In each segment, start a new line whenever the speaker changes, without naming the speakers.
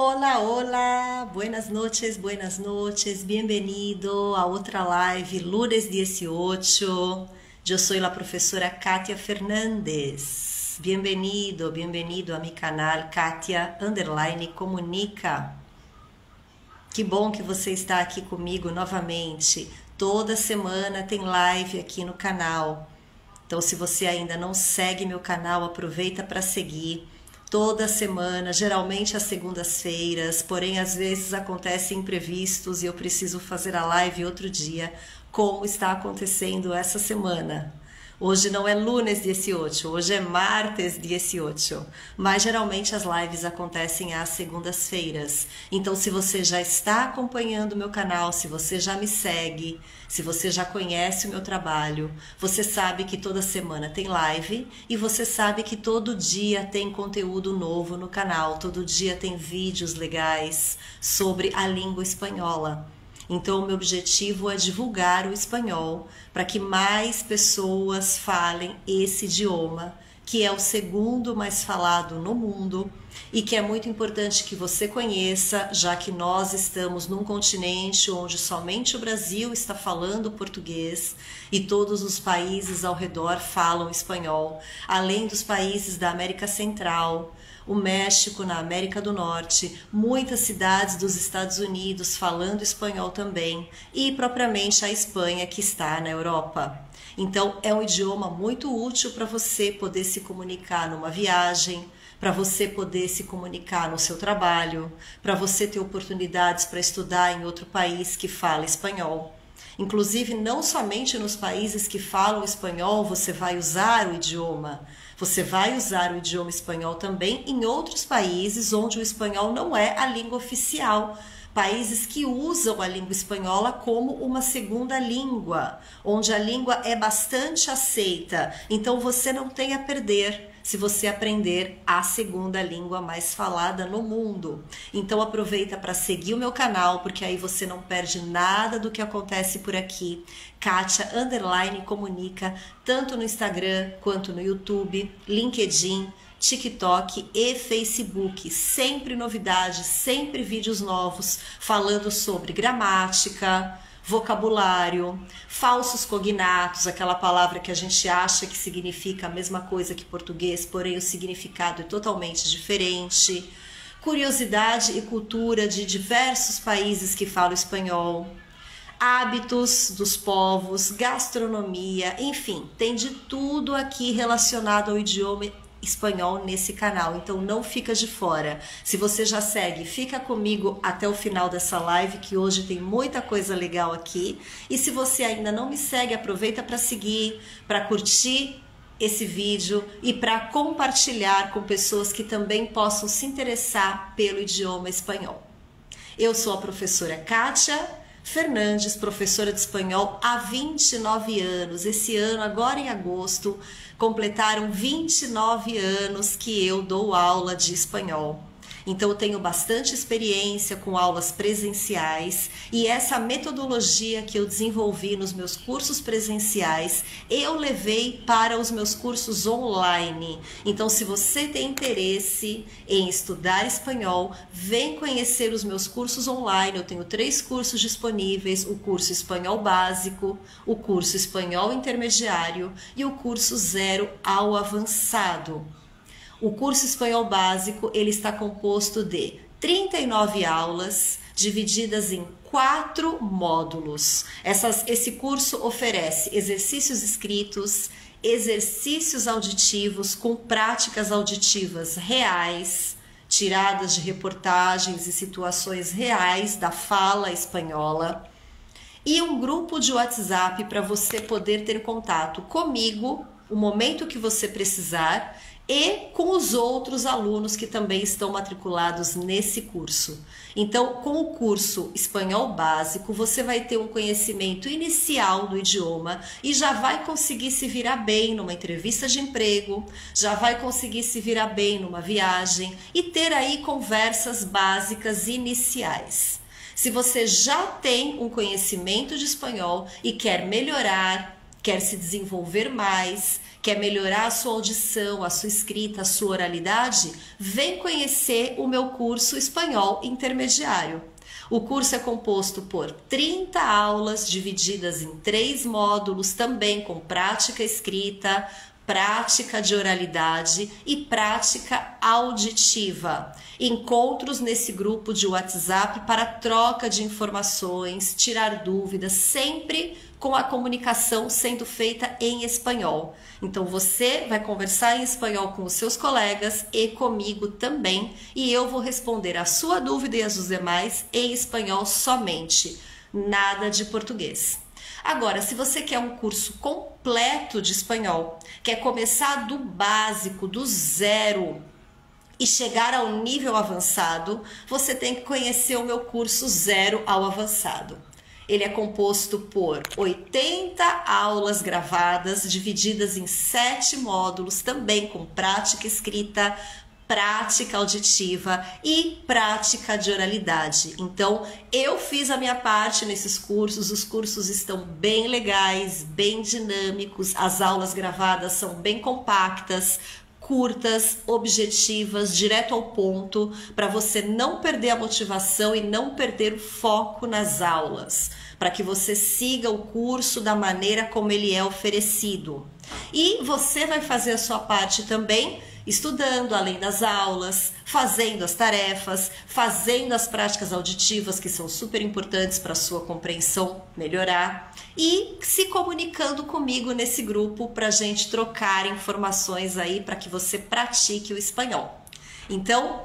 Hola, hola, buenas noches, bienvenido a outra live, lunes 18. Eu sou a professora Kátia Fernandes. Bienvenido a mi canal Kátia Comunica. Que bom que você está aqui comigo novamente. Toda semana tem live aqui no canal. Então, se você ainda não segue meu canal, aproveita para seguir. Toda semana, geralmente às segundas-feiras, porém às vezes acontecem imprevistos e eu preciso fazer a live outro dia, como está acontecendo essa semana. Hoje não é lunes 18, hoje é martes 18, mas geralmente as lives acontecem às segundas-feiras. Então, se você já está acompanhando o meu canal, se você já me segue, se você já conhece o meu trabalho, você sabe que toda semana tem live e você sabe que todo dia tem conteúdo novo no canal, todo dia tem vídeos legais sobre a língua espanhola. Então, o meu objetivo é divulgar o espanhol para que mais pessoas falem esse idioma, que é o segundo mais falado no mundo e que é muito importante que você conheça, já que nós estamos num continente onde somente o Brasil está falando português e todos os países ao redor falam espanhol, além dos países da América Central, o México na América do Norte, muitas cidades dos Estados Unidos falando espanhol também e propriamente a Espanha que está na Europa. Então é um idioma muito útil para você poder se comunicar numa viagem, para você poder se comunicar no seu trabalho, para você ter oportunidades para estudar em outro país que fala espanhol. Inclusive, não somente nos países que falam espanhol você vai usar o idioma, você vai usar o idioma espanhol também em outros países onde o espanhol não é a língua oficial. Países que usam a língua espanhola como uma segunda língua, onde a língua é bastante aceita. Então você não tem a perder se você aprender a segunda língua mais falada no mundo. Então aproveita para seguir o meu canal, porque aí você não perde nada do que acontece por aqui. Kátia Comunica, tanto no Instagram quanto no YouTube, LinkedIn, TikTok e Facebook, sempre novidades, sempre vídeos novos falando sobre gramática, vocabulário, falsos cognatos, aquela palavra que a gente acha que significa a mesma coisa que português, porém o significado é totalmente diferente, curiosidade e cultura de diversos países que falam espanhol, hábitos dos povos, gastronomia, enfim, tem de tudo aqui relacionado ao idioma espanhol nesse canal, então não fica de fora. Se você já segue, fica comigo até o final dessa live, que hoje tem muita coisa legal aqui. E se você ainda não me segue, aproveita para seguir, para curtir esse vídeo e para compartilhar com pessoas que também possam se interessar pelo idioma espanhol. Eu sou a professora Kátia Fernandes, professora de espanhol há 29 anos. Esse ano, agora em agosto, completaram 29 anos que eu dou aula de espanhol. Então eu tenho bastante experiência com aulas presenciais e essa metodologia que eu desenvolvi nos meus cursos presenciais, eu levei para os meus cursos online. Então, se você tem interesse em estudar espanhol, vem conhecer os meus cursos online. Eu tenho 3 cursos disponíveis: o curso espanhol básico, o curso espanhol intermediário e o curso 0 ao avançado. O curso espanhol básico, ele está composto de 39 aulas, divididas em 4 módulos. Esse curso oferece exercícios escritos, exercícios auditivos com práticas auditivas reais, tiradas de reportagens e situações reais da fala espanhola, e um grupo de WhatsApp para você poder ter contato comigo o momento que você precisar e com os outros alunos que também estão matriculados nesse curso. Então, com o curso Espanhol Básico, você vai ter um conhecimento inicial do idioma e já vai conseguir se virar bem numa entrevista de emprego, já vai conseguir se virar bem numa viagem e ter aí conversas básicas iniciais. Se você já tem um conhecimento de espanhol e quer melhorar, quer se desenvolver mais, quer melhorar a sua audição, a sua escrita, a sua oralidade, vem conhecer o meu curso Espanhol Intermediário. O curso é composto por 30 aulas divididas em 3 módulos, também com prática escrita, prática de oralidade e prática auditiva. Encontros nesse grupo de WhatsApp para troca de informações, tirar dúvidas, sempre com a comunicação sendo feita em espanhol. Então você vai conversar em espanhol com os seus colegas e comigo também, e eu vou responder a sua dúvida e as dos demais em espanhol somente, nada de português. Agora, se você quer um curso completo de espanhol, quer começar do básico, do zero, e chegar ao nível avançado, você tem que conhecer o meu curso Zero ao Avançado. Ele é composto por 80 aulas gravadas, divididas em 7 módulos, também com prática escrita, prática auditiva e prática de oralidade. Então, eu fiz a minha parte nesses cursos, os cursos estão bem legais, bem dinâmicos, as aulas gravadas são bem compactas, curtas, objetivas, direto ao ponto, para você não perder a motivação e não perder o foco nas aulas, para que você siga o curso da maneira como ele é oferecido. E você vai fazer a sua parte também, estudando além das aulas, fazendo as tarefas, fazendo as práticas auditivas que são super importantes para a sua compreensão melhorar e se comunicando comigo nesse grupo para a gente trocar informações aí para que você pratique o espanhol. Então,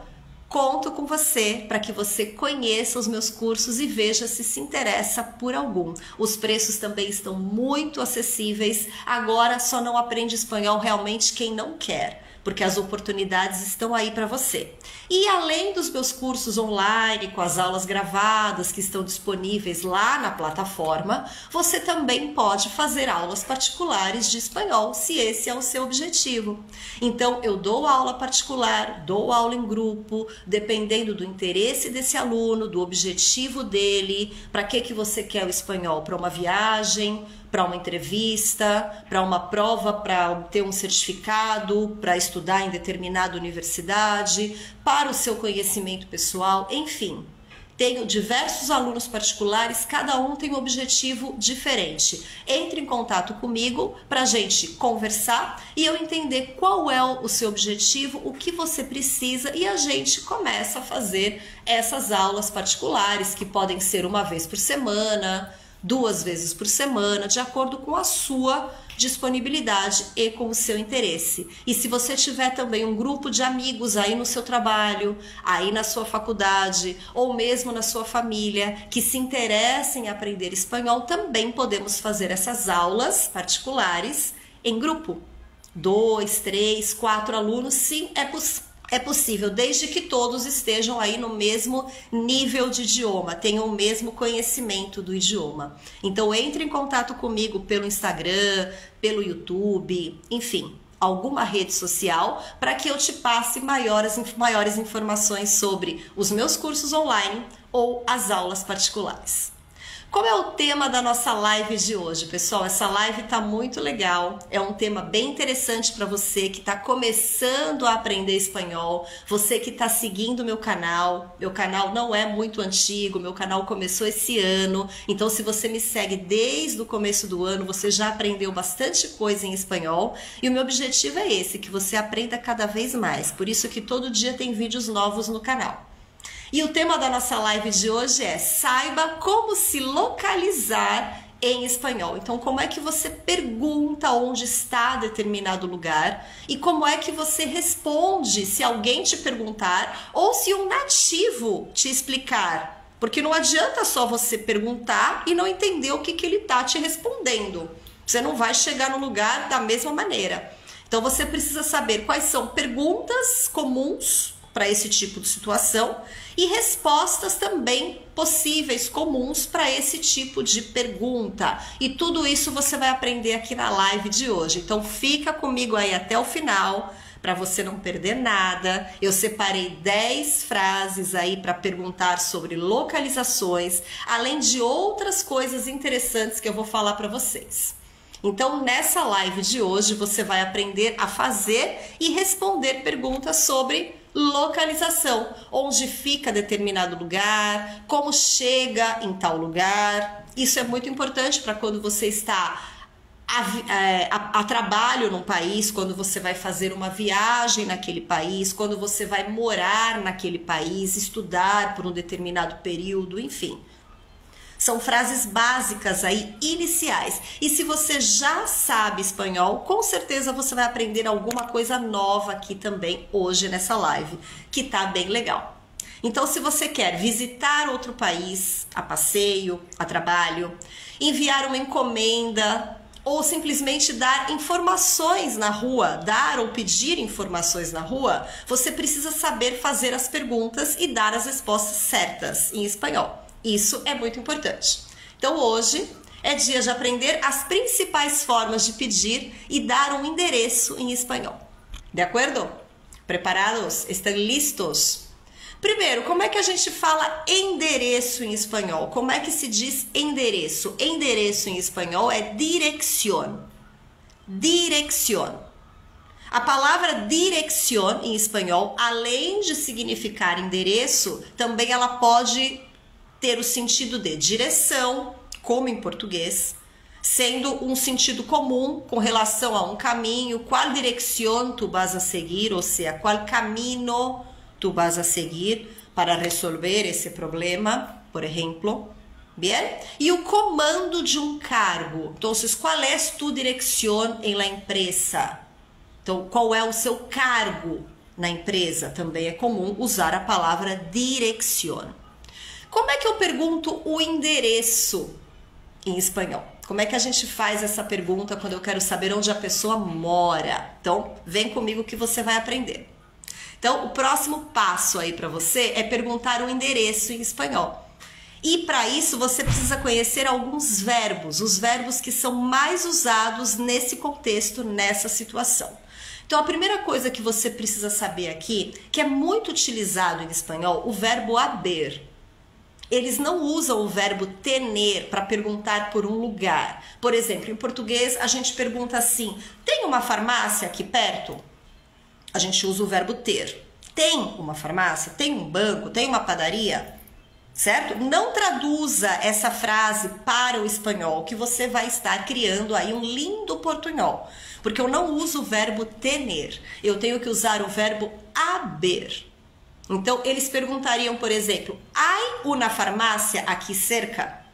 conto com você para que você conheça os meus cursos e veja se interessa por algum. Os preços também estão muito acessíveis. Agora só não aprende espanhol realmente quem não quer, porque as oportunidades estão aí para você. E além dos meus cursos online, com as aulas gravadas que estão disponíveis lá na plataforma, você também pode fazer aulas particulares de espanhol, se esse é o seu objetivo. Então, eu dou aula particular, dou aula em grupo, dependendo do interesse desse aluno, do objetivo dele, para que você quer o espanhol? Para uma viagem, para uma entrevista, para uma prova, para ter um certificado, para estudar em determinada universidade, para o seu conhecimento pessoal, enfim. Tenho diversos alunos particulares, cada um tem um objetivo diferente. Entre em contato comigo para a gente conversar e eu entender qual é o seu objetivo, o que você precisa e a gente começa a fazer essas aulas particulares que podem ser uma vez por semana, 2 vezes por semana, de acordo com a sua disponibilidade e com o seu interesse. E se você tiver também um grupo de amigos aí no seu trabalho, aí na sua faculdade ou mesmo na sua família que se interessem em aprender espanhol, também podemos fazer essas aulas particulares em grupo. 2, 3, 4 alunos, sim, é possível, desde que todos estejam aí no mesmo nível de idioma, tenham o mesmo conhecimento do idioma. Então entre em contato comigo pelo Instagram, pelo YouTube, enfim, alguma rede social, para que eu te passe maiores informações sobre os meus cursos online ou as aulas particulares. Qual é o tema da nossa live de hoje, pessoal? Essa live está muito legal, é um tema bem interessante para você que está começando a aprender espanhol, você que está seguindo o meu canal não é muito antigo, meu canal começou esse ano, então se você me segue desde o começo do ano, você já aprendeu bastante coisa em espanhol e o meu objetivo é esse, que você aprenda cada vez mais, por isso que todo dia tem vídeos novos no canal. E o tema da nossa live de hoje é: saiba como se localizar em espanhol. Então, como é que você pergunta onde está determinado lugar e como é que você responde se alguém te perguntar ou se um nativo te explicar. Porque não adianta só você perguntar e não entender o que ele está te respondendo. Você não vai chegar no lugar da mesma maneira. Então, você precisa saber quais são perguntas comuns para esse tipo de situação e respostas também possíveis, comuns para esse tipo de pergunta. E tudo isso você vai aprender aqui na live de hoje. Então fica comigo aí até o final para você não perder nada. Eu separei 10 frases aí para perguntar sobre localizações, além de outras coisas interessantes que eu vou falar para vocês. Então, nessa live de hoje, você vai aprender a fazer e responder perguntas sobre localização, onde fica determinado lugar, como chega em tal lugar. Isso é muito importante para quando você está a trabalho num país, quando você vai fazer uma viagem naquele país, quando você vai morar naquele país, estudar por um determinado período, enfim. São frases básicas aí, iniciais. E se você já sabe espanhol, com certeza você vai aprender alguma coisa nova aqui também hoje nessa live, que tá bem legal. Então, se você quer visitar outro país a passeio, a trabalho, enviar uma encomenda ou simplesmente dar informações na rua, dar ou pedir informações na rua, você precisa saber fazer as perguntas e dar as respostas certas em espanhol. Isso é muito importante. Então hoje é dia de aprender as principais formas de pedir e dar um endereço em espanhol. De acordo? Preparados? Estão listos? Primeiro, como é que a gente fala endereço em espanhol? Como é que se diz endereço? Endereço em espanhol é dirección. Dirección. A palavra dirección em espanhol, além de significar endereço, também ela pode ter o sentido de direção, como em português, sendo um sentido comum com relação a um caminho, qual dirección tu vas a seguir, ou seja, qual camino tu vas a seguir para resolver esse problema, por exemplo. Bien? E o comando de um cargo. Então, qual é tu dirección en la empresa? Então, qual é o seu cargo na empresa? Também é comum usar a palavra dirección. Como é que eu pergunto o endereço em espanhol? Como é que a gente faz essa pergunta quando eu quero saber onde a pessoa mora? Então, vem comigo que você vai aprender. Então, o próximo passo aí para você é perguntar o endereço em espanhol. E para isso você precisa conhecer alguns verbos, os verbos que são mais usados nesse contexto, nessa situação. Então, a primeira coisa que você precisa saber aqui, que é muito utilizado em espanhol, o verbo haber. Eles não usam o verbo tener para perguntar por um lugar. Por exemplo, em português a gente pergunta assim, tem uma farmácia aqui perto? A gente usa o verbo ter. Tem uma farmácia? Tem um banco? Tem uma padaria? Certo? Não traduza essa frase para o espanhol, que você vai estar criando aí um lindo portunhol. Porque eu não uso o verbo tener. Eu tenho que usar o verbo haber. Então, eles perguntariam, por exemplo, ¿hay una farmacia aquí cerca?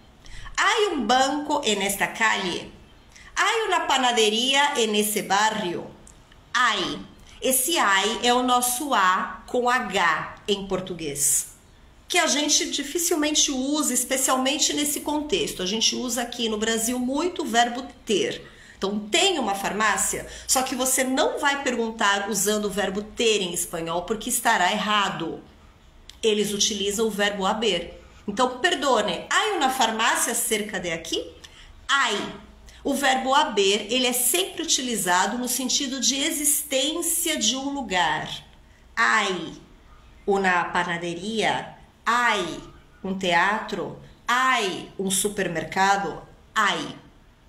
¿Hay un banco en esta calle? ¿Hay una panadería en ese barrio? Hay. Esse hay é o nosso A com H em português, que a gente dificilmente usa, especialmente nesse contexto. A gente usa aqui no Brasil muito o verbo ter. Então, tem uma farmácia, só que você não vai perguntar usando o verbo ter em espanhol, porque estará errado. Eles utilizam o verbo haber. Então, perdone, ¿hay una farmácia cerca de aqui? Hay. O verbo haber, ele é sempre utilizado no sentido de existência de um lugar. Hay una panadería, hay um teatro, hay um supermercado, hay.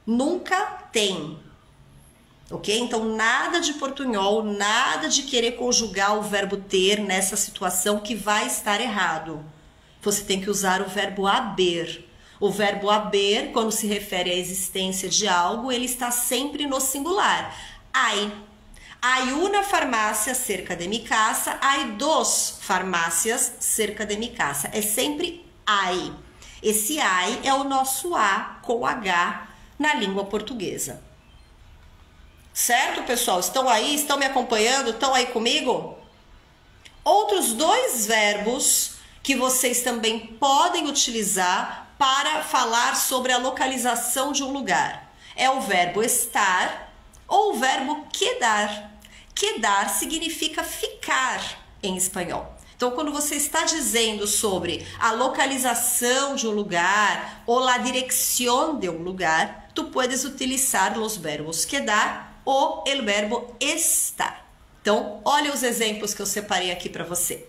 Nunca tem, ok? Então, nada de portunhol, nada de querer conjugar o verbo ter nessa situação que vai estar errado. Você tem que usar o verbo haber. O verbo haber, quando se refere à existência de algo, ele está sempre no singular. Hay. Hay una farmácia cerca de mi casa, hay dos farmácias cerca de mi casa. É sempre hay. Esse hay é o nosso A com H na língua portuguesa. Certo, pessoal? Estão aí? Estão me acompanhando? Estão aí comigo? Outros dois verbos que vocês também podem utilizar para falar sobre a localização de um lugar. É o verbo estar ou o verbo quedar. Quedar significa ficar em espanhol. Então, quando você está dizendo sobre a localização de um lugar ou a direção de um lugar, tu puedes utilizar os verbos quedar ou o verbo estar. Então, olha os exemplos que eu separei aqui para você.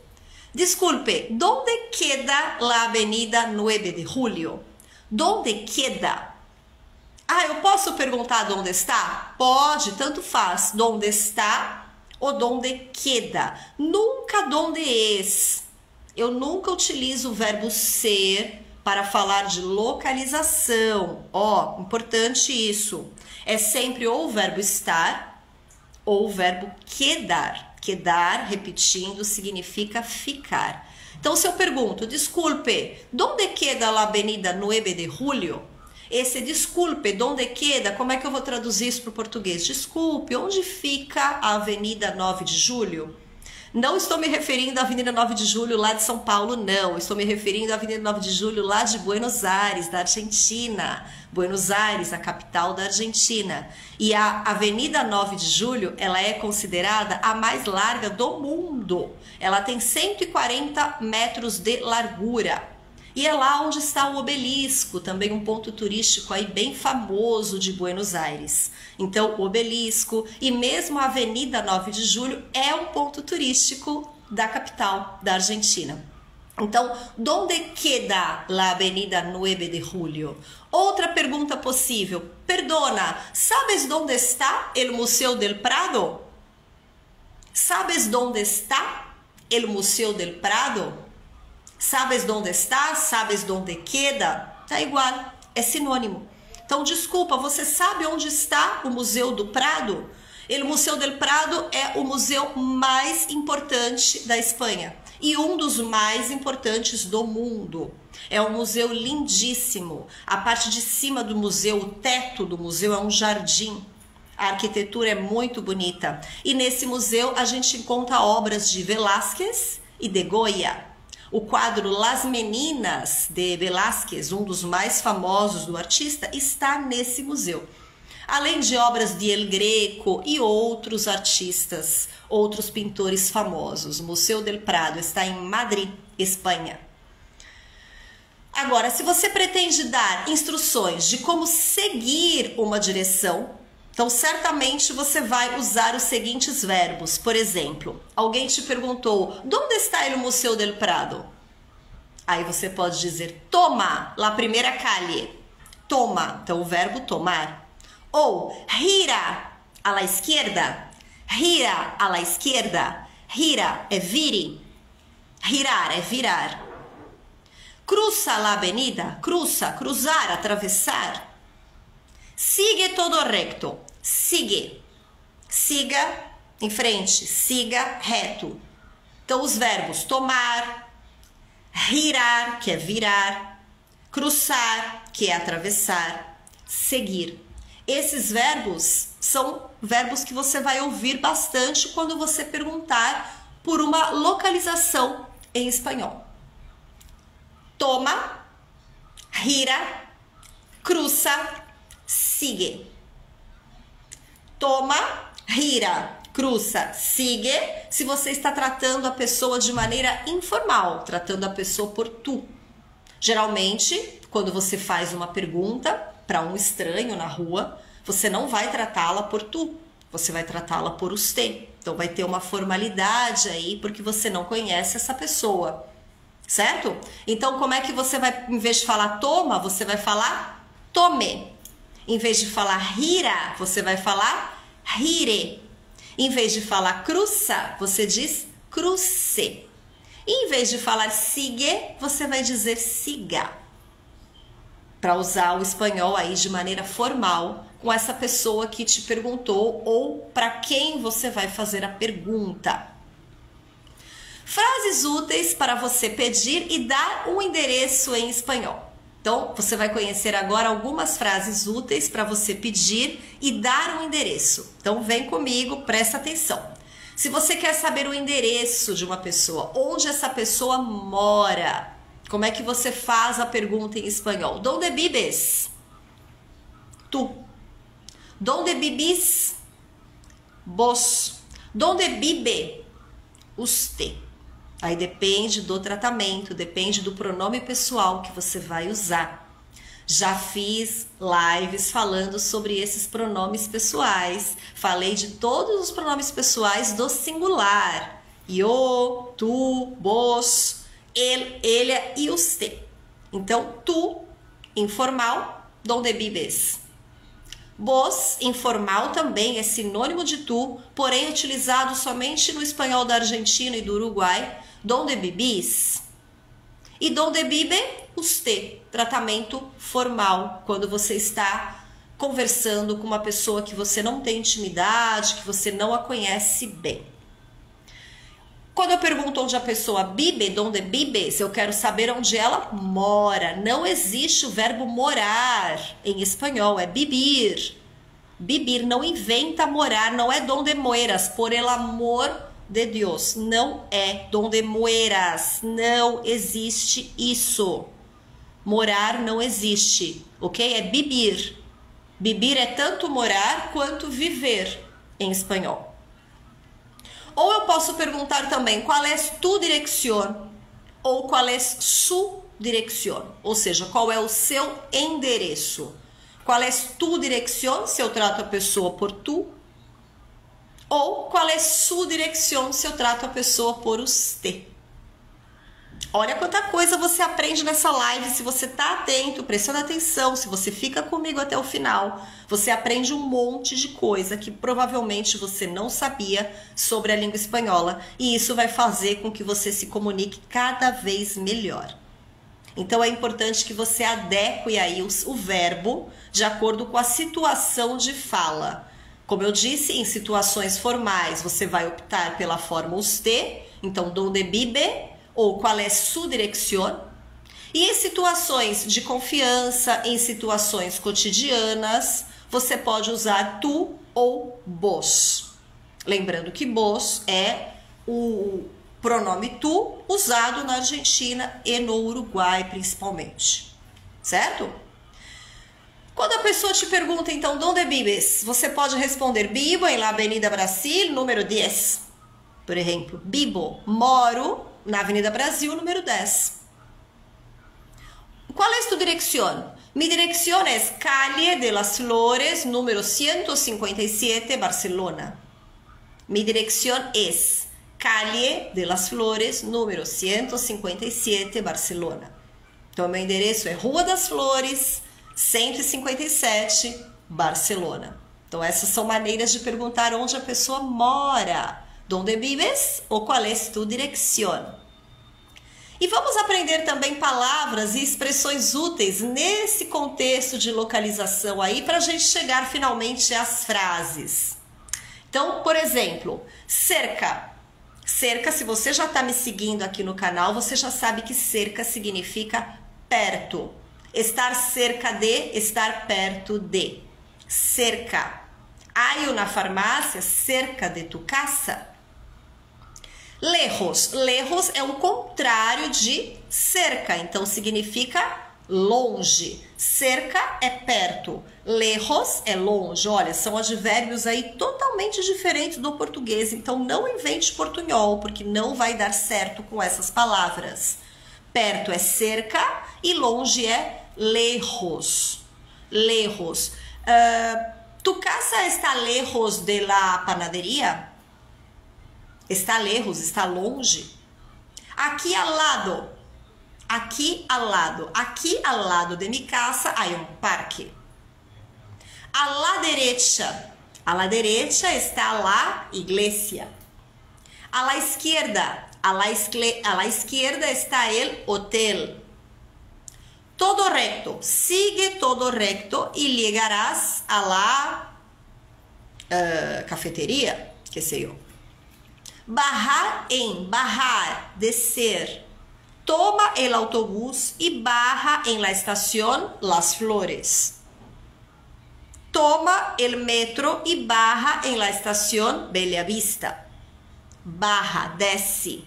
Disculpe, ¿dónde queda la avenida 9 de julio? ¿Dónde queda? Ah, eu posso perguntar onde está? Pode, tanto faz. Donde está ou donde queda. Nunca donde es. Eu nunca utilizo o verbo ser para falar de localização. Ó, importante isso. É sempre ou o verbo estar ou o verbo quedar. Quedar, repetindo, significa ficar. Então, se eu pergunto, desculpe, ¿dónde queda la avenida 9 de julio? Esse desculpe, ¿dónde queda? Como é que eu vou traduzir isso para o português? Desculpe, onde fica a avenida 9 de julho? Não estou me referindo à Avenida 9 de Julho lá de São Paulo, não. Estou me referindo à Avenida 9 de Julho lá de Buenos Aires, da Argentina. Buenos Aires, a capital da Argentina. E a Avenida 9 de Julho, ela é considerada a mais larga do mundo. Ela tem 140 metros de largura. E é lá onde está o obelisco, também um ponto turístico aí bem famoso de Buenos Aires. Então, o obelisco e mesmo a Avenida 9 de Julho é um ponto turístico da capital da Argentina. Então, ¿dónde queda la Avenida 9 de Julio? Outra pergunta possível. Perdona, ¿sabes dónde está el Museo del Prado? ¿Sabes dónde está el Museo del Prado? Sabes dónde está? Sabes dónde queda? Tá igual, é sinônimo. Então, desculpa, você sabe onde está o Museu do Prado? O Museu del Prado é o museu mais importante da Espanha e um dos mais importantes do mundo. É um museu lindíssimo. A parte de cima do museu, o teto do museu é um jardim. A arquitetura é muito bonita. E nesse museu a gente encontra obras de Velázquez e de Goya. O quadro Las Meninas de Velázquez, um dos mais famosos do artista, está nesse museu. Além de obras de El Greco e outros artistas, outros pintores famosos. O Museu del Prado está em Madrid, Espanha. Agora, se você pretende dar instruções de como seguir uma direção, então certamente você vai usar os seguintes verbos. Por exemplo, alguém te perguntou, ¿dónde está el Museu del Prado? Aí você pode dizer, toma, la primeira calle. Toma, então o verbo tomar. Ou, gira a la izquierda. Gira a la izquierda. Gira é vire. Girar é virar. Cruza la avenida. Cruza, cruzar, atravessar. Sigue todo recto. Sigue. Siga em frente. Siga reto. Então, os verbos tomar, girar, que é virar, cruzar, que é atravessar, seguir. Esses verbos são verbos que você vai ouvir bastante quando você perguntar por uma localização em espanhol. Toma, gira, cruza, sigue. Toma, gira, cruza, sigue. Se você está tratando a pessoa de maneira informal, tratando a pessoa por tu. Geralmente, quando você faz uma pergunta para um estranho na rua, você não vai tratá-la por tu, você vai tratá-la por usted. Então vai ter uma formalidade aí, porque você não conhece essa pessoa, certo? Então como é que você vai, em vez de falar toma, você vai falar tome. Em vez de falar gira, você vai falar gire. Em vez de falar cruza, você diz cruce. E em vez de falar sigue, você vai dizer siga. Para usar o espanhol aí de maneira formal com essa pessoa que te perguntou ou para quem você vai fazer a pergunta. Frases úteis para você pedir e dar um endereço em espanhol. Então, você vai conhecer agora algumas frases úteis para você pedir e dar um endereço. Então, vem comigo, presta atenção. Se você quer saber o endereço de uma pessoa, onde essa pessoa mora, como é que você faz a pergunta em espanhol? ¿Dónde vives? Tu. ¿Dónde vivís? Vos. ¿Dónde vive? Usted. Aí depende do tratamento, depende do pronome pessoal que você vai usar. Já fiz lives falando sobre esses pronomes pessoais. Falei de todos os pronomes pessoais do singular. Eu, tu, vos, ele, e usted. Então, tu, informal, ¿dónde vives? Vos, informal, também é sinônimo de tu, porém utilizado somente no espanhol da Argentina e do Uruguai. Donde vivís? E donde vive usted? Tratamento formal, quando você está conversando com uma pessoa que você não tem intimidade, que você não a conhece bem. Quando eu pergunto onde a pessoa vive, donde vives, eu quero saber onde ela mora. Não existe o verbo morar em espanhol, é vivir. Vivir, não inventa morar, não é donde mueras, por el amor de Deus. Não é donde mueras, não existe isso. Morar não existe, ok? É vivir. Vivir é tanto morar quanto viver em espanhol. Ou eu posso perguntar também, qual é tu dirección? Ou qual é su dirección? Ou seja, qual é o seu endereço? Qual é tu dirección, se eu trato a pessoa por tu? Ou qual é su dirección, se eu trato a pessoa por usted? Olha quanta coisa você aprende nessa live, se você tá atento, prestando atenção, se você fica comigo até o final, você aprende um monte de coisa que provavelmente você não sabia sobre a língua espanhola, e isso vai fazer com que você se comunique cada vez melhor. Então é importante que você adeque aí o verbo de acordo com a situação de fala. Como eu disse, em situações formais você vai optar pela forma usted, então donde vive, ou qual é su dirección. E em situações de confiança, em situações cotidianas, você pode usar tu ou vos. Lembrando que vos é o pronome tu usado na Argentina e no Uruguai principalmente, certo? Quando a pessoa te pergunta, então, donde vives? Você pode responder, vivo em la Avenida Brasil, número 10. Por exemplo, vivo, moro na Avenida Brasil, número 10. Qual é tu dirección? Mi dirección es Calle de las Flores, número 157, Barcelona. Mi dirección es Calle de las Flores, número 157, Barcelona. Então, meu endereço é Rua das Flores, 157, Barcelona. Então, essas são maneiras de perguntar onde a pessoa mora. Donde vives ou qual é tu dirección? E vamos aprender também palavras e expressões úteis nesse contexto de localização aí para a gente chegar finalmente às frases. Então, por exemplo, cerca. Cerca, se você já está me seguindo aqui no canal, você já sabe que cerca significa perto. Estar cerca de, estar perto de. Cerca. Hay una farmácia cerca de tu casa? Lejos. Lejos é o contrário de cerca, então significa longe. Cerca é perto, lejos é longe. Olha, são advérbios aí totalmente diferentes do português, então não invente portunhol, porque não vai dar certo com essas palavras. Perto é cerca e longe é lejos. Lejos. Tu casa está lejos de la panadería? Está lejos, está longe. Aqui ao lado. Aqui ao lado. Aqui ao lado de mi casa há um parque. A la derecha. A la derecha está la iglesia. A la izquierda. A la izquierda está el hotel. Todo recto. Sigue todo recto y llegarás a la cafetería, que sei eu. Barrar em, barrar, descer. Toma el autobús y baja en la estación Las Flores. Toma el metro y baja en la estación Bella Vista. Baja, desce.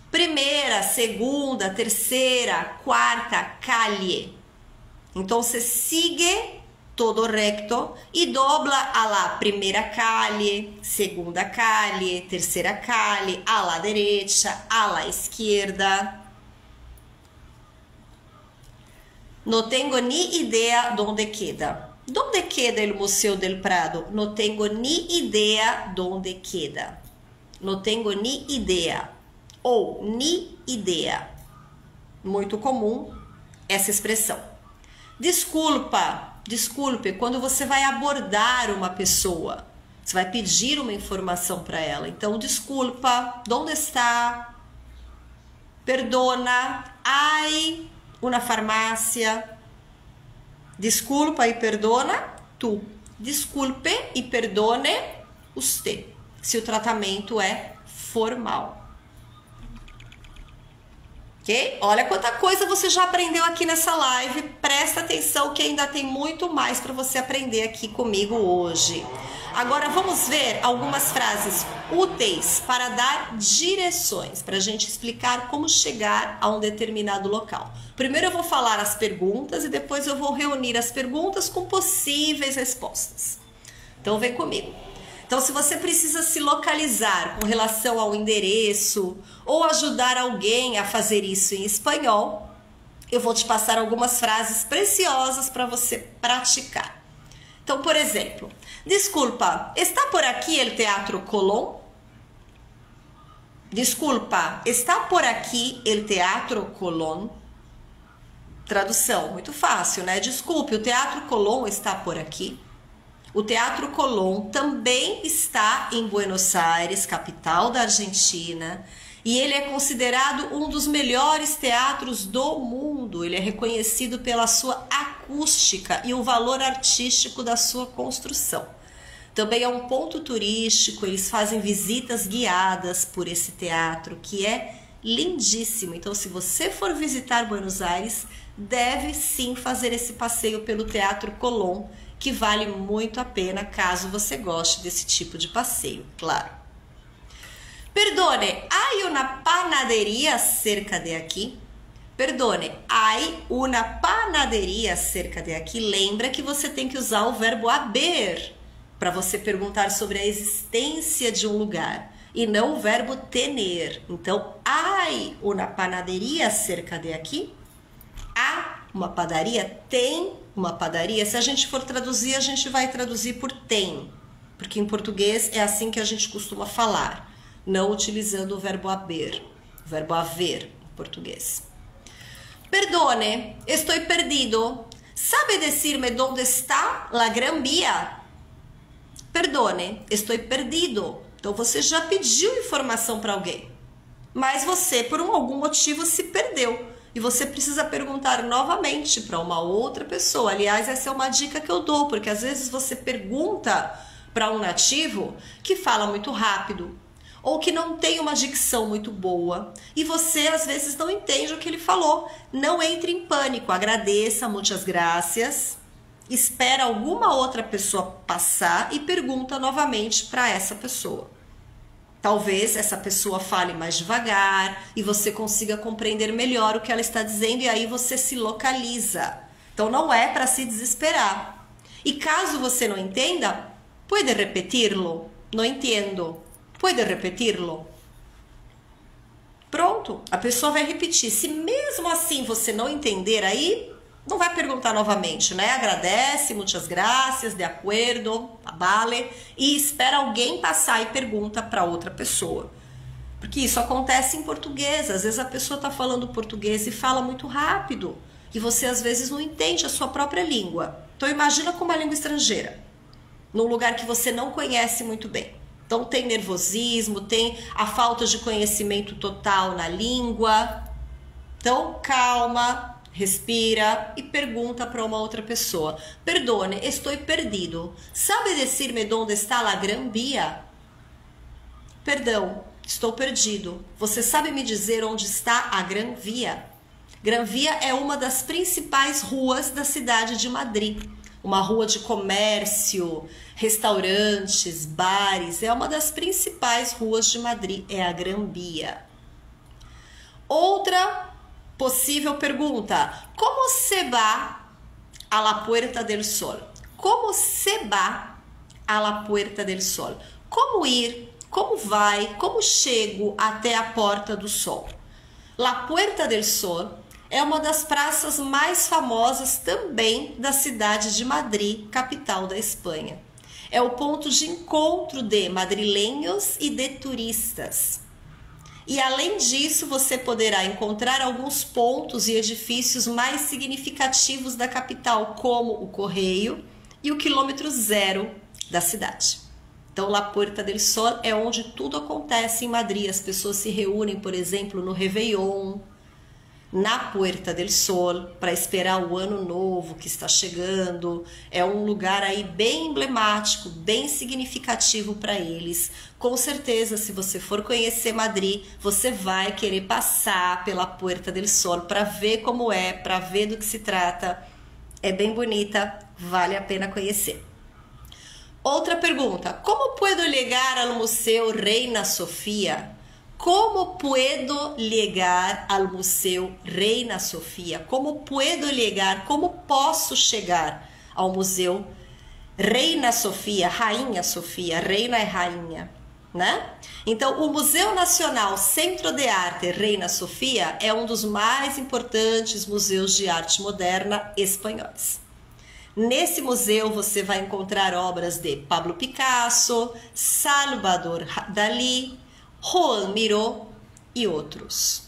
Primeira, segunda, terceira, quarta, calle. Então, você sigue todo recto e dobla a la primeira calle, segunda calle, terceira calle, a la derecha, a la izquierda. No tengo ni idea dónde queda. ¿Dónde queda el Museo del Prado? No tengo ni idea dónde queda. No tengo ni idea. Ou ni idea. Muito comum essa expressão. Desculpa, Disculpe, quando você vai abordar uma pessoa, você vai pedir uma informação para ela. Então, disculpa, onde está? Perdona, hay una farmácia. Disculpa e perdona, tu. Disculpe e perdone, usted. Se o tratamento é formal. Ok? Olha quanta coisa você já aprendeu aqui nessa live. Presta atenção que ainda tem muito mais para você aprender aqui comigo hoje. Agora vamos ver algumas frases úteis para dar direções, para a gente explicar como chegar a um determinado local. Primeiro eu vou falar as perguntas e depois eu vou reunir as perguntas com possíveis respostas. Então vem comigo. Então, se você precisa se localizar com relação ao endereço ou ajudar alguém a fazer isso em espanhol, eu vou te passar algumas frases preciosas para você praticar. Então, por exemplo, desculpa, está por aqui el Teatro Colón? Desculpa, está por aqui el Teatro Colón? Tradução, muito fácil, né? Desculpe, o Teatro Colón está por aqui? O Teatro Colón também está em Buenos Aires, capital da Argentina, e ele é considerado um dos melhores teatros do mundo. Ele é reconhecido pela sua acústica e o valor artístico da sua construção. Também é um ponto turístico, eles fazem visitas guiadas por esse teatro, que é lindíssimo. Então, se você for visitar Buenos Aires, deve sim fazer esse passeio pelo Teatro Colón, que vale muito a pena caso você goste desse tipo de passeio, claro. Perdone, hay una panadería cerca de aquí? Perdone, hay una panadería cerca de aquí? Lembra que você tem que usar o verbo haber para você perguntar sobre a existência de um lugar e não o verbo tener. Então, hay una panadería cerca de aquí? Há uma padaria? Tem uma padaria? Se a gente for traduzir, a gente vai traduzir por tem, porque em português é assim que a gente costuma falar, não utilizando o verbo haber, o verbo haver em português. Perdone, estoy perdido. ¿Sabe decirme dónde está la Gran Vía? Perdone, estoy perdido. Então você já pediu informação para alguém, mas você por algum motivo se perdeu. E você precisa perguntar novamente para uma outra pessoa. Aliás, essa é uma dica que eu dou, porque às vezes você pergunta para um nativo que fala muito rápido ou que não tem uma dicção muito boa e você às vezes não entende o que ele falou. Não entre em pânico, agradeça, muitas graças, espera alguma outra pessoa passar e pergunta novamente para essa pessoa. Talvez essa pessoa fale mais devagar e você consiga compreender melhor o que ela está dizendo e aí você se localiza. Então não é para se desesperar. E caso você não entenda, pode repetirlo? Não entendo. Pode repetirlo? Pronto, a pessoa vai repetir. Se mesmo assim você não entender aí, não vai perguntar novamente, né? Agradece, muitas graças, de acordo, vale, e espera alguém passar e pergunta para outra pessoa. Porque isso acontece em português, às vezes a pessoa está falando português e fala muito rápido, e você às vezes não entende a sua própria língua. Então imagina com uma língua estrangeira, num lugar que você não conhece muito bem. Então tem nervosismo, tem a falta de conhecimento total na língua. Então calma, respira e pergunta para uma outra pessoa. Perdone, estou perdido. Sabe decirme dónde está la Gran Vía? Perdão, estou perdido. Você sabe me dizer onde está a Gran Vía? Gran Vía é uma das principais ruas da cidade de Madrid. Uma rua de comércio, restaurantes, bares. É uma das principais ruas de Madrid. É a Gran Vía. Outra possível pergunta: como se va a la Puerta del Sol? Como se va a la Puerta del Sol? Como ir, como vai, como chego até a Porta do Sol? La Puerta del Sol é uma das praças mais famosas também da cidade de Madrid, capital da Espanha. É o ponto de encontro de madrilenhos e de turistas. E além disso, você poderá encontrar alguns pontos e edifícios mais significativos da capital, como o Correio e o quilômetro zero da cidade. Então, La Puerta del Sol é onde tudo acontece em Madrid. As pessoas se reúnem, por exemplo, no Réveillon, na Puerta del Sol, para esperar o ano novo que está chegando. É um lugar aí bem emblemático, bem significativo para eles. Com certeza, se você for conhecer Madrid, você vai querer passar pela Puerta del Sol para ver como é, para ver do que se trata. É bem bonita, vale a pena conhecer. Outra pergunta: como puedo llegar ao Museu Reina Sofia? Como puedo llegar ao Museu Reina Sofia? Como puedo llegar? Como posso chegar ao Museu Reina Sofia? Rainha Sofia, reina é rainha, né? Então, o Museu Nacional Centro de Arte Reina Sofia é um dos mais importantes museus de arte moderna espanhóis. Nesse museu você vai encontrar obras de Pablo Picasso, Salvador Dalí, Joan Miró e outros.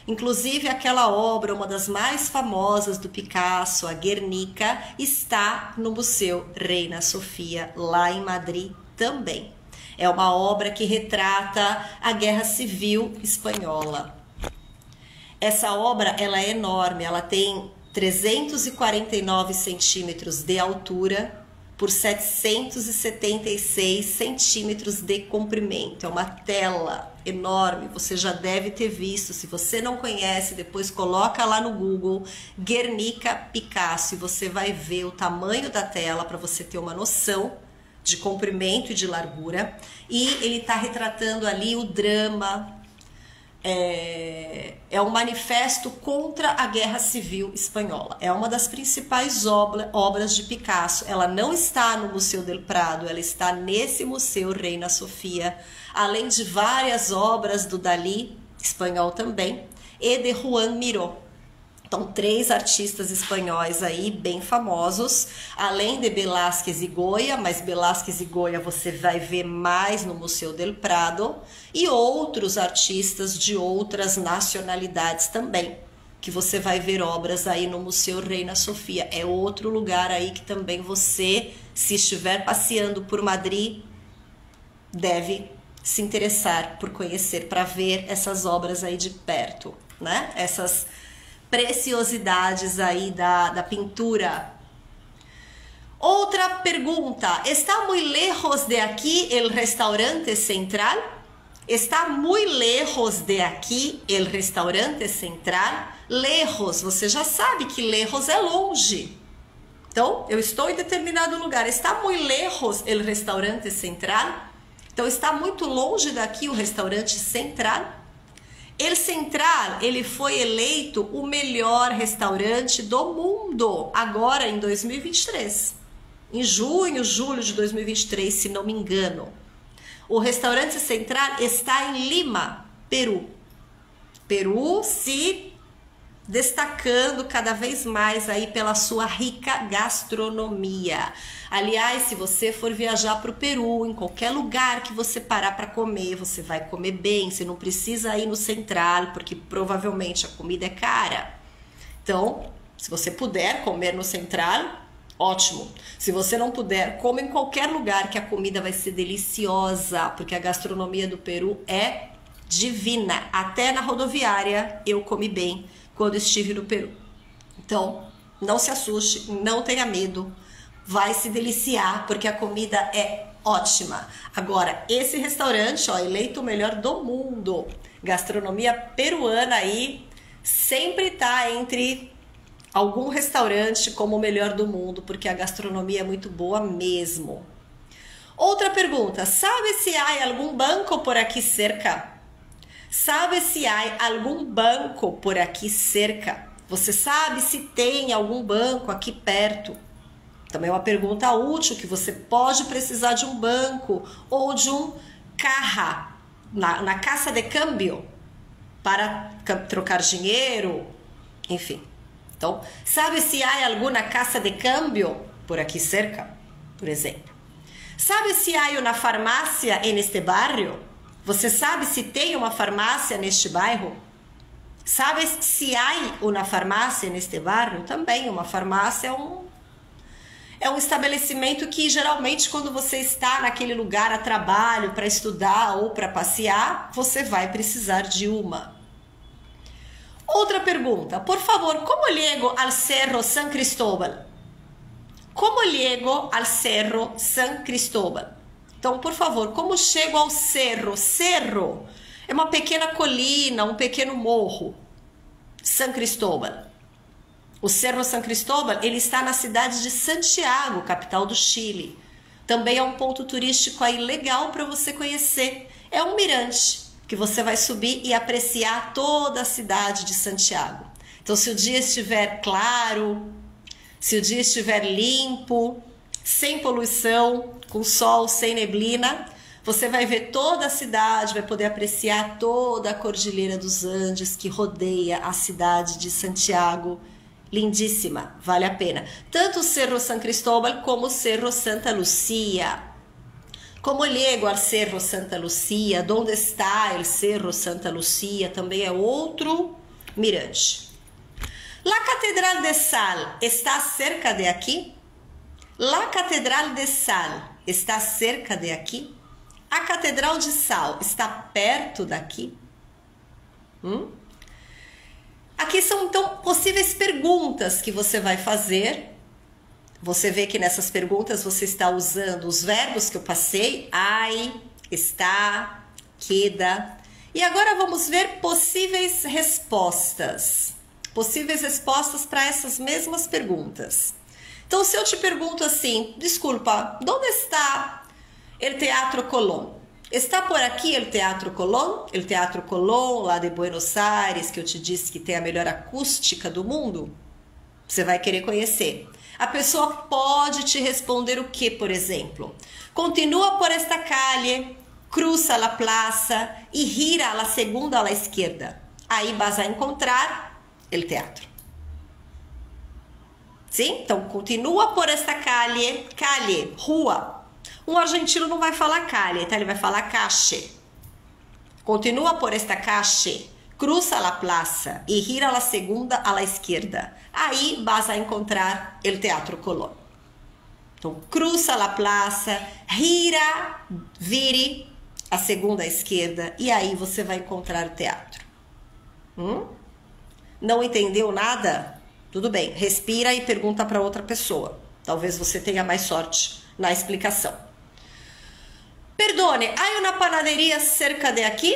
Inclusive aquela obra, uma das mais famosas do Picasso, a Guernica, está no Museu Reina Sofia, lá em Madrid também. É uma obra que retrata a Guerra Civil Espanhola. Essa obra ela é enorme, ela tem 349 centímetros de altura por 776 centímetros de comprimento. É uma tela enorme, você já deve ter visto. Se você não conhece, depois coloca lá no Google Guernica Picasso e você vai ver o tamanho da tela para você ter uma noção de comprimento e de largura. E ele está retratando ali o drama. É um manifesto contra a Guerra Civil Espanhola. É uma das principais obras de Picasso. Ela não está no Museu del Prado, ela está nesse Museu Reina Sofia, além de várias obras do Dalí, espanhol também, e de Joan Miró. Então, 3 artistas espanhóis aí bem famosos, além de Velázquez e Goya, mas Velázquez e Goya você vai ver mais no Museu del Prado, e outros artistas de outras nacionalidades também, que você vai ver obras aí no Museu Reina Sofia. É outro lugar aí que também você, se estiver passeando por Madrid, deve se interessar por conhecer, para ver essas obras aí de perto, né? Essas preciosidades aí da pintura. Outra pergunta: está muy lejos de aquí el restaurante central? Está muy lejos de aquí el restaurante central? Lejos, você já sabe que lejos é longe. Então, eu estou em determinado lugar. Está muy lejos el restaurante central? Então, está muito longe daqui o restaurante central? El Central, ele foi eleito o melhor restaurante do mundo, agora em 2023. Em junho, julho de 2023, se não me engano. O restaurante Central está em Lima, Peru. Peru se destacando cada vez mais aí pela sua rica gastronomia. Aliás, se você for viajar para o Peru, em qualquer lugar que você parar para comer, você vai comer bem, você não precisa ir no Central, porque provavelmente a comida é cara. Então, se você puder comer no Central, ótimo. Se você não puder, come em qualquer lugar que a comida vai ser deliciosa, porque a gastronomia do Peru é divina. Até na rodoviária eu comi bem quando estive no Peru. Então, não se assuste, não tenha medo, vai se deliciar, porque a comida é ótima. Agora, esse restaurante, ó, eleito o melhor do mundo, gastronomia peruana aí, sempre tá entre algum restaurante como o melhor do mundo, porque a gastronomia é muito boa mesmo. Outra pergunta: sabe se há algum banco por aqui cerca? Sabe se há algum banco por aqui cerca? Você sabe se tem algum banco aqui perto? Também é uma pergunta útil, que você pode precisar de um banco ou de um caja, na casa de câmbio, para trocar dinheiro, enfim. Então, sabe se há alguma casa de câmbio por aqui cerca, por exemplo? Sabe se há uma farmácia neste barrio? Você sabe se tem uma farmácia neste bairro? ¿Sabes si hay una farmácia neste barrio? Também, uma farmácia é um estabelecimento que geralmente quando você está naquele lugar a trabalho, para estudar ou para passear, você vai precisar de uma. Outra pergunta, por favor, como llego al Cerro San Cristóbal? Como llego al Cerro San Cristóbal? Então, por favor, como chego ao cerro? Cerro é uma pequena colina, um pequeno morro. San Cristóbal. O Cerro San Cristóbal, ele está na cidade de Santiago, capital do Chile. Também é um ponto turístico aí legal para você conhecer. É um mirante que você vai subir e apreciar toda a cidade de Santiago. Então, se o dia estiver claro, se o dia estiver limpo, sem poluição, com sol, sem neblina, você vai ver toda a cidade, vai poder apreciar toda a Cordilheira dos Andes que rodeia a cidade de Santiago. Lindíssima, vale a pena. Tanto o Cerro San Cristóbal como o Cerro Santa Lucía. Como llego al Cerro Santa Lucía? Onde está o Cerro Santa Lucía? Também é outro mirante. La Catedral de Sal está cerca de aqui? La Catedral de Sal está cerca de aqui? A Catedral de Sal está perto daqui? Aqui são, então, possíveis perguntas que você vai fazer. Você vê que nessas perguntas você está usando os verbos que eu passei. Hay, está, queda. E agora vamos ver possíveis respostas. Possíveis respostas para essas mesmas perguntas. Então, se eu te pergunto assim, desculpa, onde está o Teatro Colón? Está por aqui o Teatro Colón? O Teatro Colón, lá de Buenos Aires, que eu te disse que tem a melhor acústica do mundo? Você vai querer conhecer. A pessoa pode te responder o que, por exemplo? Continua por esta calle, cruza la plaza e gira a la segunda a la izquierda. Aí vas a encontrar o teatro. Sim? Então, continua por esta calle, calle, rua. Um argentino não vai falar calle, tá? Ele vai falar calle. Continua por esta calle, cruza la plaza e gira a la segunda a la izquierda. Aí vas a encontrar o Teatro Colón. Então, cruza la plaza, gira, vire a segunda à esquerda e aí você vai encontrar o teatro. Não entendeu nada? Tudo bem, respira e pergunta para outra pessoa. Talvez você tenha mais sorte na explicação. Perdone, há uma panaderia cerca de aqui?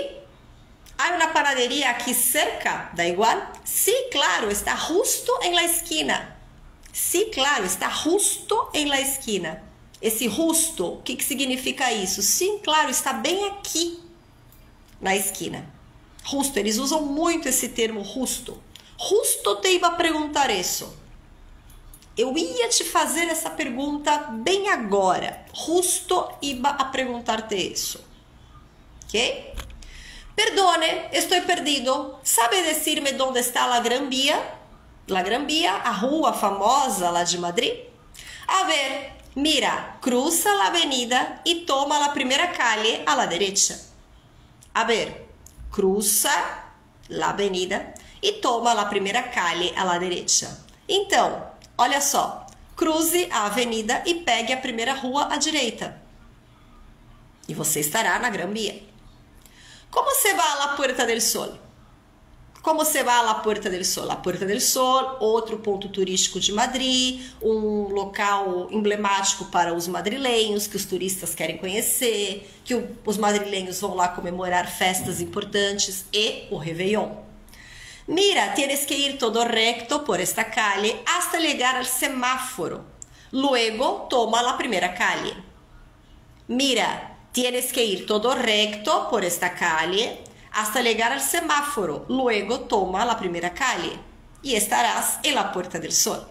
Há uma panaderia aqui cerca? Da igual? Sí, claro, está justo en la esquina. Sí, claro, está justo en la esquina. Esse justo, o que significa isso? Sim, claro, está bem aqui na esquina. Justo, eles usam muito esse termo justo. Justo te iba a perguntar isso. Eu ia te fazer essa pergunta bem agora. Justo iba a perguntar-te isso. Ok? Perdone, estou perdido. Sabe decirme onde está la Gran Vía? La Gran Vía, a rua famosa lá de Madrid? A ver, mira, cruza la avenida y toma la primera calle a la derecha. A ver, cruza la avenida e toma a primeira calle à la derecha. Então, olha só, cruze a avenida e pegue a primeira rua à direita. E você estará na Gran Vía. Como se vai a la Puerta del Sol? Como se vai a la Puerta del Sol? A Puerta del Sol, outro ponto turístico de Madrid, um local emblemático para os madrilenhos, que os turistas querem conhecer, que os madrilenhos vão lá comemorar festas importantes e o Réveillon. Mira, tienes que ir todo recto por esta calle hasta llegar al semáforo. Luego toma la primera calle. Mira, tienes que ir todo recto por esta calle hasta llegar al semáforo. Luego toma la primera calle e estarás en la Puerta del Sol.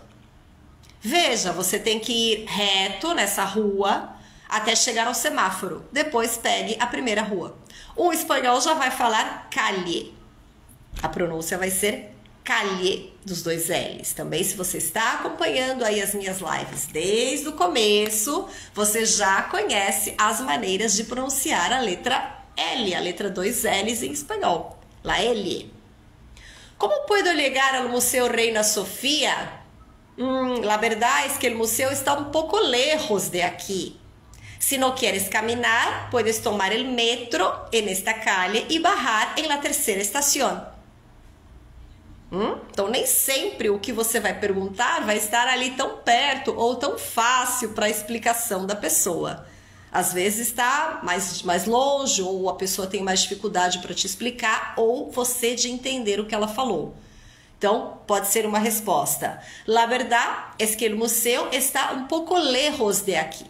Veja, você tem que ir reto nessa rua até chegar ao semáforo. Depois pegue a primeira rua. O espanhol já vai falar calle. A pronúncia vai ser calle, dos dois L's. Também, se você está acompanhando aí as minhas lives desde o começo, você já conhece as maneiras de pronunciar a letra L, a letra 2 L's em espanhol. La L. ¿Cómo puedo llegar al Museo Reina Sofía? La verdad es que el museo está un poco lejos de aquí. Si no quieres caminar, puedes tomar el metro en esta calle y bajar en la tercera estación. Então, nem sempre o que você vai perguntar vai estar ali tão perto ou tão fácil para a explicação da pessoa. Às vezes está mais longe, ou a pessoa tem mais dificuldade para te explicar, ou você de entender o que ela falou. Então, pode ser uma resposta. La verdad es que el museo está un poco lejos de aquí.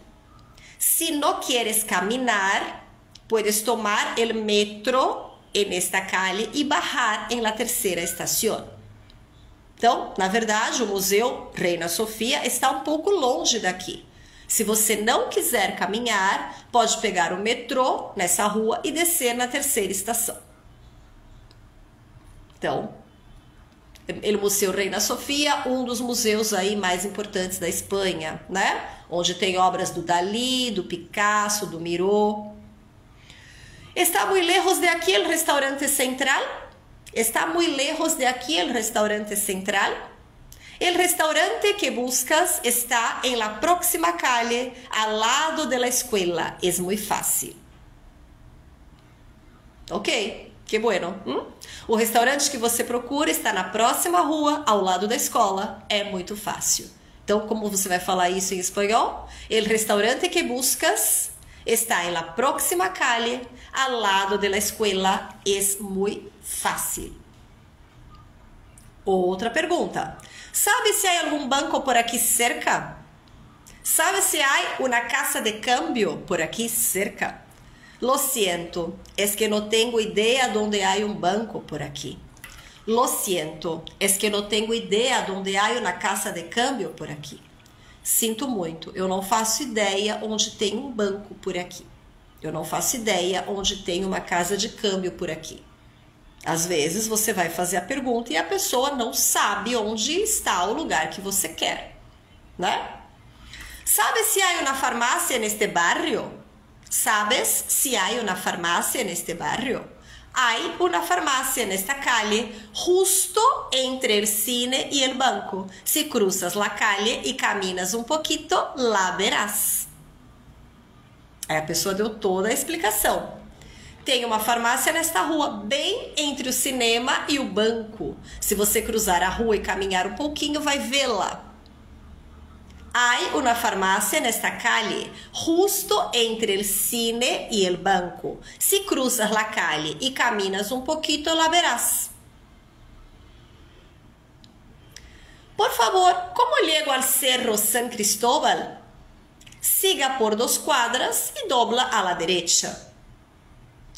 Si no quieres caminar, puedes tomar el metro en esta calle y bajar en la tercera estación. Então, na verdade, o Museu Reina Sofia está um pouco longe daqui. Se você não quiser caminhar, pode pegar o metrô nessa rua e descer na terceira estação. Então, o Museu Reina Sofia, um dos museus aí mais importantes da Espanha, né? Onde tem obras do Dalí, do Picasso, do Miró. Está muy lejos de aquí el restaurante central? Está muy lejos de aquí el restaurante central? El restaurante que buscas está en la próxima calle, al lado de la escuela. Es muy fácil. Ok, que bueno. O restaurante que você procura está na próxima rua, ao lado da escola. É muito fácil. Então, como você vai falar isso em espanhol? El restaurante que buscas está en la próxima calle, al lado de la escuela. Es muy fácil. Outra pergunta. ¿Sabe si hay algún banco por aquí cerca? ¿Sabe si hay una casa de cambio por aquí cerca? Lo siento, es que no tengo idea donde hay un banco por aquí. Lo siento, es que no tengo idea donde hay una casa de cambio por aqui. Sinto muito, eu não faço ideia onde tem um banco por aqui. Eu não faço ideia onde tem uma casa de câmbio por aqui. Às vezes você vai fazer a pergunta e a pessoa não sabe onde está o lugar que você quer, né? ¿Sabes si hay una farmacia neste barrio? ¿Sabes si hay una farmacia neste barrio? Hay una farmacia nesta calle justo entre el cine y el banco. Si cruzas la calle y caminas un poquito, la verás. Aí a pessoa deu toda a explicação. Tem uma farmácia nesta rua, bem entre o cinema e o banco. Se você cruzar a rua e caminhar um pouquinho, vai vê-la. Hay una farmacia nesta calle, justo entre el cine y el banco. Si cruzas la calle y caminas un poquito, la verás. Por favor, ¿cómo llego al Cerro San Cristóbal? Siga por 2 quadras e dobla a la derecha.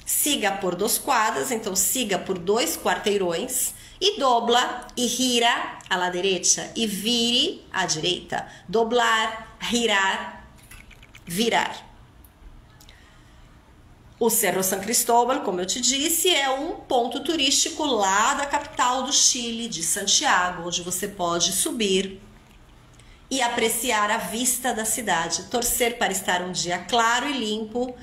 Siga por 2 quadras, então siga por 2 quarteirões e dobla e gira a la derecha e vire à direita. Doblar, girar, virar. O Cerro San Cristóbal, como eu te disse, é um ponto turístico lá da capital do Chile, de Santiago, onde você pode subir e apreciar a vista da cidade. Torcer para estar um dia claro e limpo,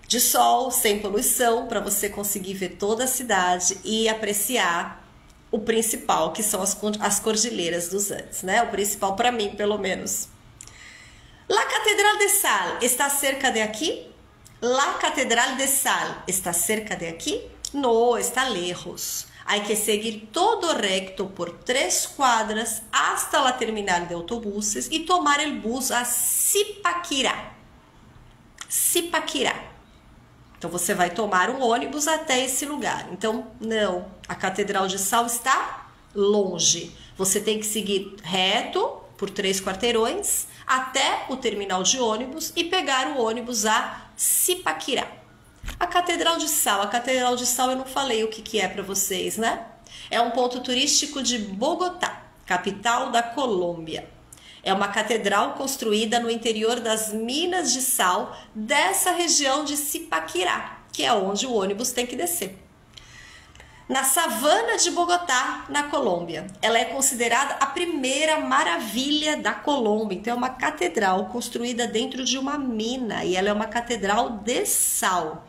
de sol, sem poluição, para você conseguir ver toda a cidade e apreciar o principal, que são as cordilheiras dos Andes, né? O principal para mim, pelo menos. La Catedral de Sal está cerca de aqui? La Catedral de Sal está cerca de aqui? No, está lejos. Hay que seguir todo recto por 3 quadras hasta la terminal de autobuses y tomar el bus a Zipaquirá. Zipaquirá. Então, você vai tomar um ônibus até esse lugar. Então, não, a Catedral de Sal está longe. Você tem que seguir reto por 3 quarteirões até o terminal de ônibus e pegar o ônibus a Zipaquirá. A Catedral de Sal eu não falei o que é para vocês, né? É um ponto turístico de Bogotá, capital da Colômbia. É uma catedral construída no interior das minas de sal dessa região de Zipaquirá, que é onde o ônibus tem que descer. Na savana de Bogotá, na Colômbia. Ela é considerada a primeira maravilha da Colômbia. Então é uma catedral construída dentro de uma mina e ela é uma catedral de sal.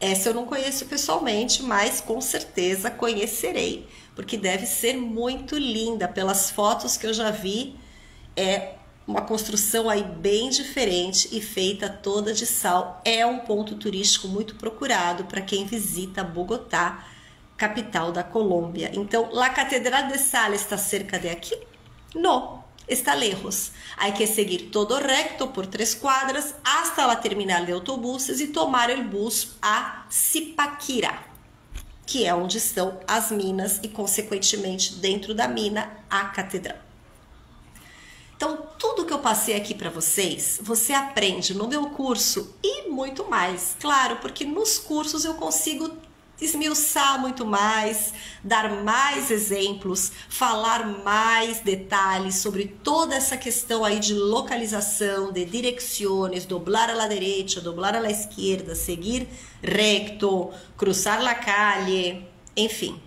Essa eu não conheço pessoalmente, mas com certeza conhecerei, porque deve ser muito linda. Pelas fotos que eu já vi, é uma construção aí bem diferente e feita toda de sal. É um ponto turístico muito procurado para quem visita Bogotá, capital da Colômbia. Então, la Catedral de Sal está cerca de aqui? No, está lejos. Hay que seguir todo recto por 3 cuadras hasta la terminal de autobuses e tomar o bus a Zipaquirá, que é onde estão as minas e, consequentemente, dentro da mina, a catedral. Então, tudo que eu passei aqui para vocês, você aprende no meu curso e muito mais. Claro, porque nos cursos eu consigo esmiuçar muito mais, dar mais exemplos, falar mais detalhes sobre toda essa questão aí de localização, de direcciones, doblar a la derecha, doblar a la izquierda, seguir recto, cruzar la calle, enfim.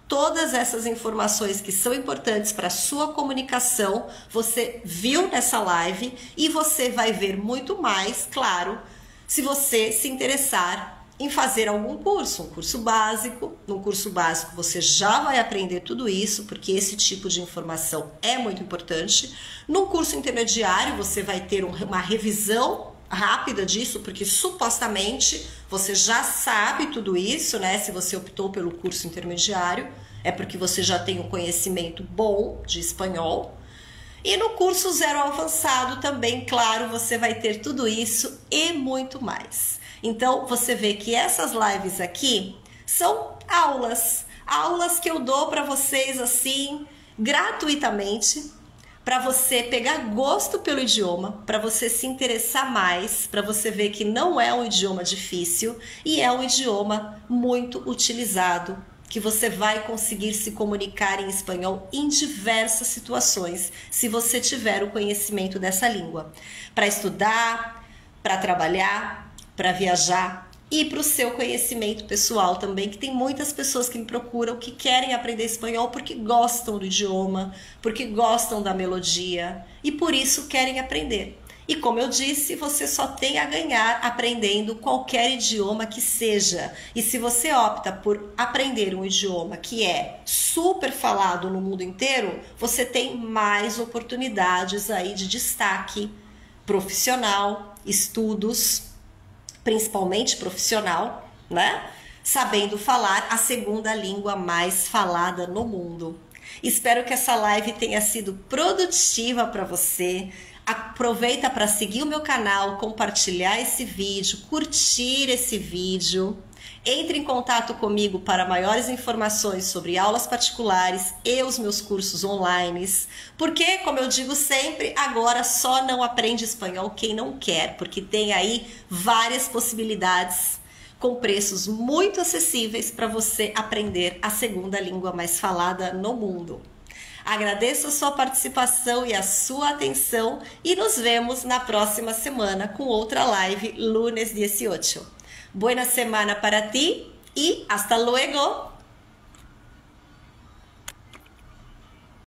Todas essas informações que são importantes para a sua comunicação, você viu nessa live e você vai ver muito mais, claro, se você se interessar em fazer algum curso, um curso básico. No curso básico você já vai aprender tudo isso, porque esse tipo de informação é muito importante. No curso intermediário você vai ter uma revisão rápida disso, porque supostamente você já sabe tudo isso, né? Se você optou pelo curso intermediário, é porque você já tem um conhecimento bom de espanhol. E no curso zero avançado também, claro, você vai ter tudo isso e muito mais. Então, você vê que essas lives aqui são aulas que eu dou para vocês assim, gratuitamente, para você pegar gosto pelo idioma, para você se interessar mais, para você ver que não é um idioma difícil e é um idioma muito utilizado, que você vai conseguir se comunicar em espanhol em diversas situações, se você tiver o conhecimento dessa língua. Para estudar, para trabalhar, para viajar e para o seu conhecimento pessoal também, que tem muitas pessoas que me procuram que querem aprender espanhol porque gostam do idioma, porque gostam da melodia e por isso querem aprender. E como eu disse, você só tem a ganhar aprendendo qualquer idioma que seja. E se você opta por aprender um idioma que é super falado no mundo inteiro, você tem mais oportunidades aí de destaque profissional, estudos, principalmente profissional, né? Sabendo falar a segunda língua mais falada no mundo. Espero que essa live tenha sido produtiva para você. Aproveita para seguir o meu canal, compartilhar esse vídeo, curtir esse vídeo. Entre em contato comigo para maiores informações sobre aulas particulares e os meus cursos online. Porque, como eu digo sempre, agora só não aprende espanhol quem não quer, porque tem aí várias possibilidades com preços muito acessíveis para você aprender a segunda língua mais falada no mundo. Agradeço a sua participação e a sua atenção e nos vemos na próxima semana com outra live, lunes 18. Buena semana para ti y hasta luego!